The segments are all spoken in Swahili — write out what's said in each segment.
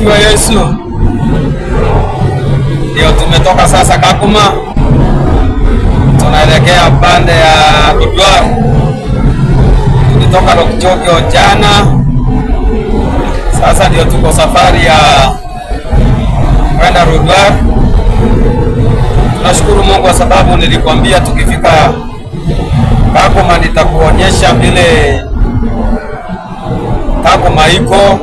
Asifiwe Yesu. Ndio tumetoka sasa Kakuma, tunaelekea pande ya Lodwar. Tulitoka Lokchogio jana, sasa ndio tuko safari ya kwenda Lodwar. Tunashukuru Mungu kwa sababu nilikwambia tukifika Kakuma nitakuonyesha vile Kakuma iko,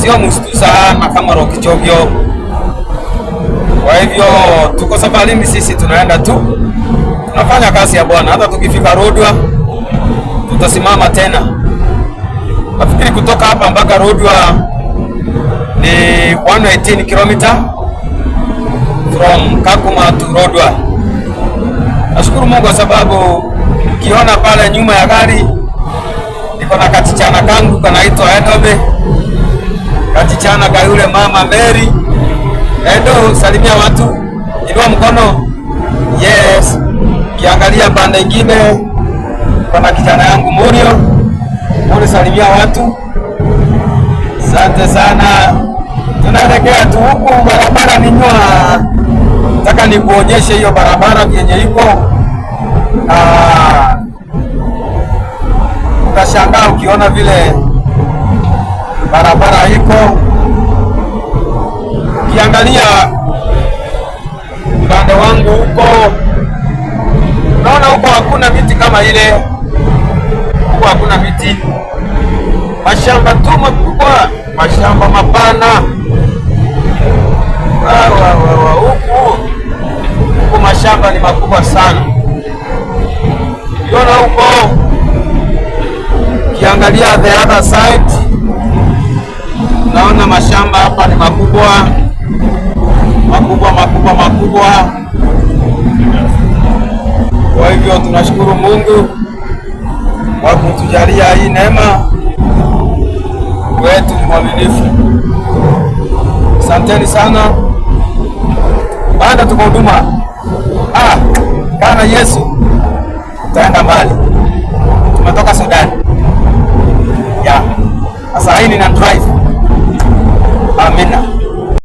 sio msitu sana kama Lokchogio. Kwa hivyo tuko safarini, sisi tunaenda tu, tunafanya kazi ya Bwana. Hata tukifika Lodwar tutasimama tena. Nafikiri kutoka hapa mpaka Lodwar ni 118 km from Kakuma to Lodwar. Nashukuru Mungu kwa sababu ukiona pale nyuma ya gari niko na katichana kangu kanaitwa Edobe. Katichana ka yule mama Mary. Edo, salimia watu. Inua mkono. Yes. Kiangalia pande nyingine kuna kijana yangu Murio. Murio, salimia watu. Asante sana. Tunaelekea tu huku, barabara ni nywa. Nataka nikuonyeshe hiyo barabara yenye iko. Utashangaa ukiona vile barabara iko. Ukiangalia upande wangu huko, naona huko hakuna miti kama ile. Huko hakuna miti, mashamba tu makubwa, mashamba mapana. Huko mashamba ni makubwa sana. Ukiona huko, ukiangalia the other side, naona mashamba hapa ni makubwa makubwa makubwa makubwa. Kwa hivyo tunashukuru Mungu kwa kutujalia hii neema. Wetu ni mwaminifu. Asanteni sana. Baada tuko huduma. Kana Yesu taenda mbali.